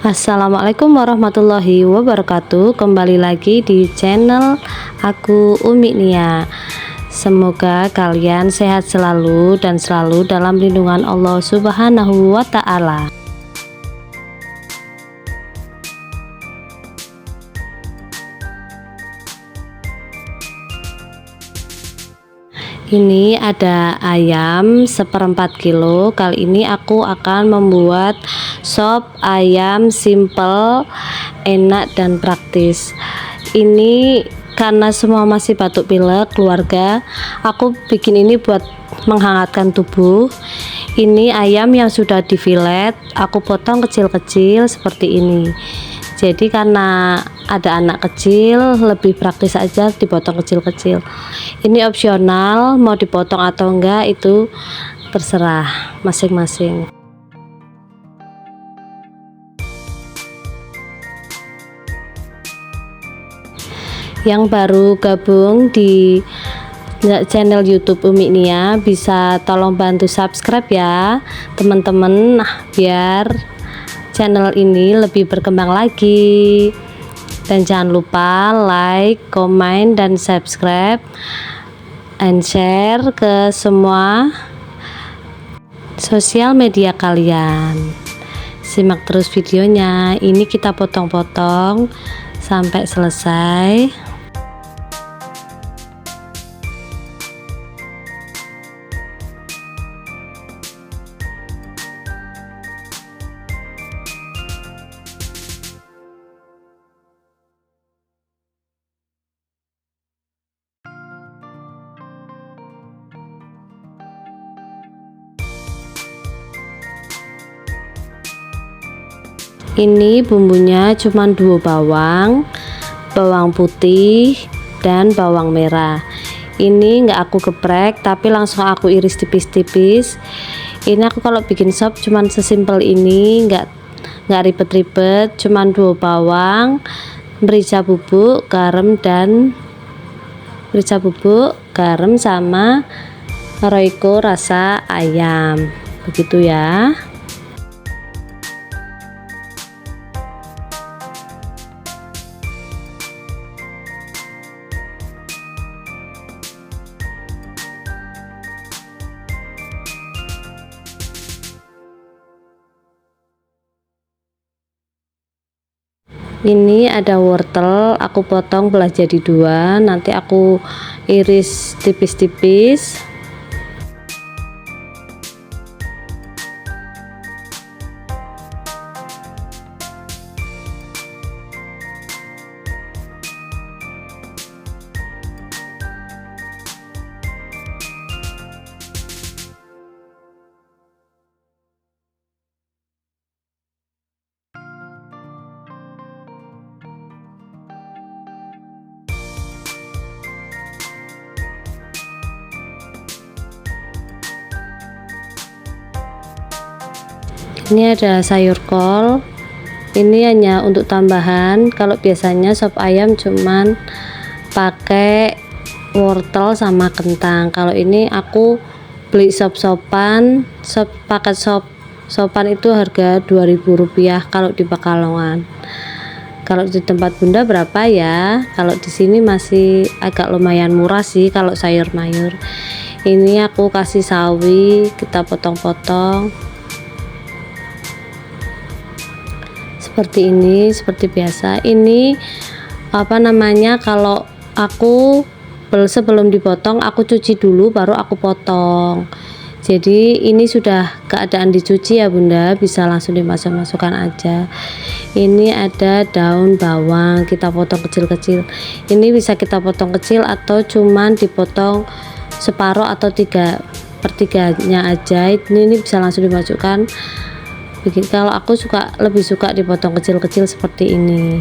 Assalamualaikum warahmatullahi wabarakatuh. Kembali lagi di channel aku Umi Nia. Semoga kalian sehat selalu dan selalu dalam lindungan Allah Subhanahu wa Ta'ala. Ini ada ayam 1/4 kilo. Kali ini aku akan membuat sop ayam simple, enak dan praktis. Ini karena semua masih batuk pilek keluarga, aku bikin ini buat menghangatkan tubuh. Ini ayam yang sudah di fillet, aku potong kecil-kecil seperti ini. Jadi karena ada anak kecil, lebih praktis aja dipotong kecil-kecil. Ini opsional, mau dipotong atau enggak itu terserah masing-masing. Yang baru gabung di channel YouTube Umi Nia, bisa tolong bantu subscribe ya teman-teman, biar channel ini lebih berkembang lagi. Dan jangan lupa like, comment, dan subscribe and share ke semua sosial media kalian. Simak terus videonya. Ini kita potong-potong sampai selesai. Ini bumbunya cuma 2 bawang putih dan bawang merah. Ini enggak aku geprek tapi langsung aku iris tipis-tipis. Ini aku kalau bikin sop cuman sesimpel ini, enggak ribet-ribet, cuman 2 bawang, merica bubuk, garam sama royco rasa ayam. Begitu ya. Ini ada wortel, aku potong belah jadi 2, nanti aku iris tipis-tipis. Ini ada sayur kol, ini hanya untuk tambahan. Kalau biasanya sop ayam cuman pakai wortel sama kentang. Kalau ini aku beli sopan paket sopan itu harga Rp2.000 kalau di Pekalongan. Kalau di tempat bunda berapa ya? Kalau di sini masih agak lumayan murah sih kalau sayur mayur. Ini aku kasih sawi, kita potong-potong seperti ini, seperti biasa. Ini apa namanya, kalau aku sebelum dipotong aku cuci dulu baru aku potong. Jadi ini sudah keadaan dicuci ya bunda, bisa langsung dimasukkan aja. Ini ada daun bawang, kita potong kecil-kecil. Ini bisa kita potong kecil atau cuman dipotong separuh atau 3/3-nya aja. Ini bisa langsung dimasukkan. Kalau aku lebih suka dipotong kecil-kecil seperti ini.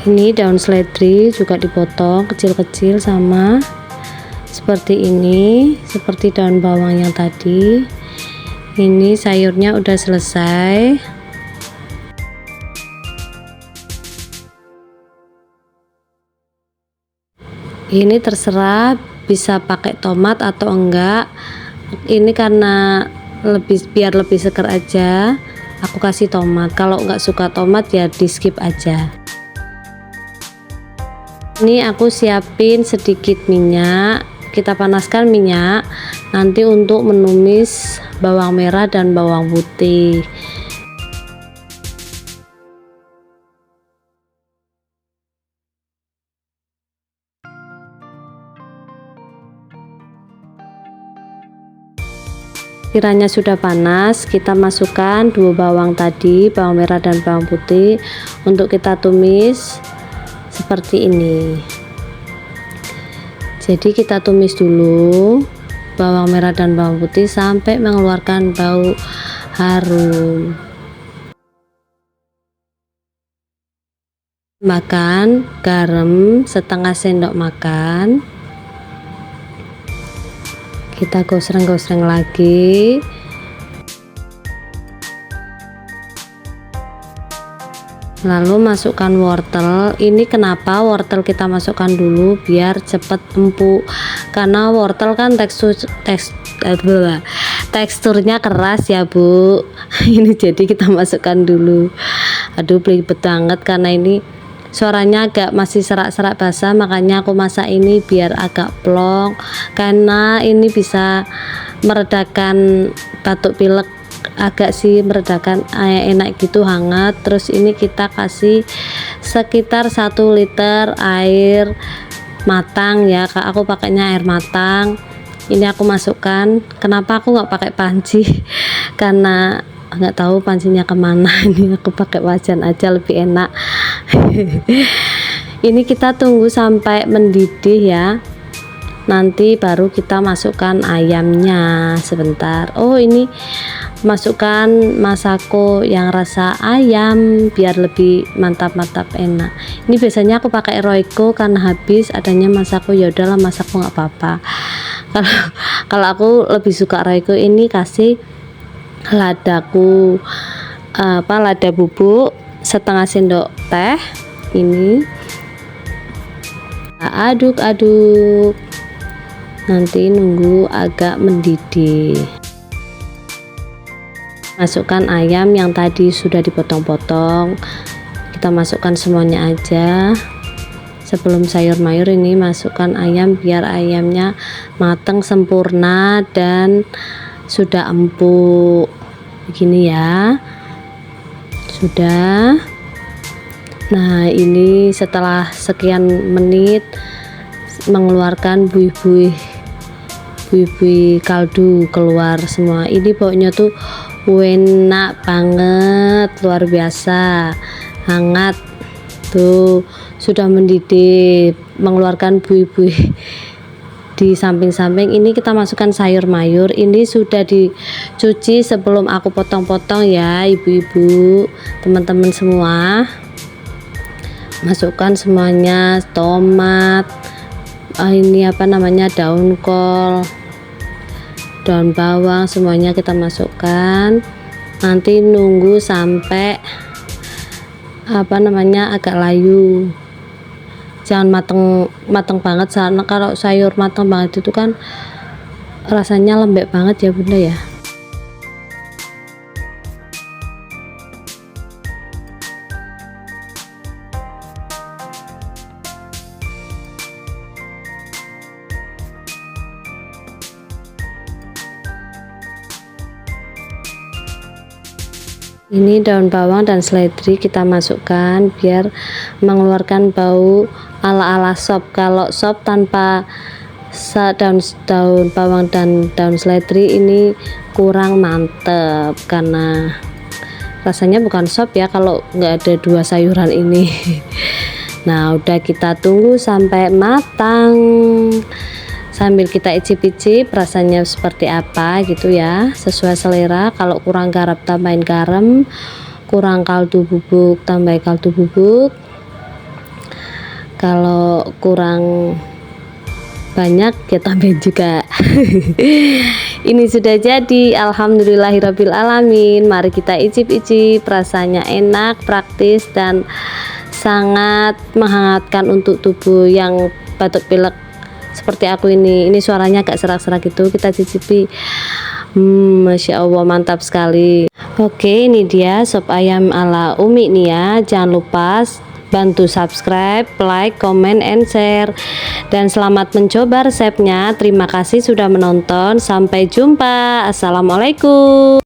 Ini daun seledri juga dipotong kecil-kecil sama seperti ini, seperti daun bawang yang tadi. Ini sayurnya udah selesai. Ini terserah, bisa pakai tomat atau enggak. Ini karena biar lebih seger aja, aku kasih tomat. Kalau nggak suka tomat ya di skip aja. Ini aku siapin sedikit minyak, kita panaskan minyak nanti untuk menumis bawang merah dan bawang putih. Kiranya sudah panas, kita masukkan 2 bawang tadi, bawang merah dan bawang putih, untuk kita tumis seperti ini. Jadi kita tumis dulu bawang merah dan bawang putih sampai mengeluarkan bau harum. Makan garam setengah sendok makan, kita gosreng-gosreng lagi. Lalu masukkan wortel. Ini kenapa wortel kita masukkan dulu biar cepet empuk, karena wortel kan teksturnya keras ya Bu. Ini jadi kita masukkan dulu. Aduh belibet banget karena ini suaranya agak masih serak-serak basah, makanya aku masak ini biar agak plong, karena ini bisa meredakan batuk pilek, agak sih meredakan, enak gitu, hangat. Terus ini kita kasih sekitar 1 liter air matang ya Kak, aku pakainya air matang. Ini aku masukkan. Kenapa aku nggak pakai panci? Karena nggak tahu pancinya kemana. Ini aku pakai wajan aja lebih enak. Ini kita tunggu sampai mendidih ya, nanti baru kita masukkan ayamnya sebentar. Oh ini masukkan masako yang rasa ayam biar lebih mantap-mantap enak. Ini biasanya aku pakai Royco karena habis adanya masako, ya udahlah masako nggak apa-apa. Kalau aku lebih suka Royco. Ini kasih ladaku lada bubuk setengah sendok teh. Ini aduk-aduk, nanti nunggu agak mendidih. Masukkan ayam yang tadi sudah dipotong-potong, kita masukkan semuanya aja. Sebelum sayur mayur ini masukkan ayam biar ayamnya matang sempurna dan sudah empuk begini ya. Sudah. Nah ini setelah sekian menit mengeluarkan buih-buih kaldu keluar semua. Ini baunya tuh enak banget, luar biasa, hangat. Tuh sudah mendidih, mengeluarkan buih-buih di samping-samping. Ini kita masukkan sayur mayur. Ini sudah dicuci sebelum aku potong-potong ya ibu-ibu, teman-teman semua. Masukkan semuanya, tomat, ini apa namanya, daun kol, daun bawang, semuanya kita masukkan. Nanti nunggu sampai apa namanya agak layu, jangan mateng banget, karena kalau sayur mateng banget itu kan rasanya lembek banget ya Bunda ya. Ini daun bawang dan seledri kita masukkan biar mengeluarkan bau ala-ala sop. Kalau sop tanpa daun bawang dan daun seledri ini kurang mantep, karena rasanya bukan sop ya kalau nggak ada 2 sayuran ini. Nah udah, kita tunggu sampai matang sambil kita icip-icip rasanya seperti apa gitu ya, sesuai selera. Kalau kurang garam tambahin garam, kurang kaldu bubuk tambah kaldu bubuk, kalau kurang banyak ya tambahin juga. Ini sudah jadi, alhamdulillahirabbil alamin. Mari kita icip-icip, rasanya enak, praktis dan sangat menghangatkan untuk tubuh. Yang batuk pilek seperti aku ini suaranya agak serak-serak gitu. Kita cicipi. Masya Allah, mantap sekali. Oke, ini dia sop ayam ala Umi nih ya. Jangan lupa bantu subscribe, like, comment, and share. Dan selamat mencoba resepnya. Terima kasih sudah menonton. Sampai jumpa. Assalamualaikum.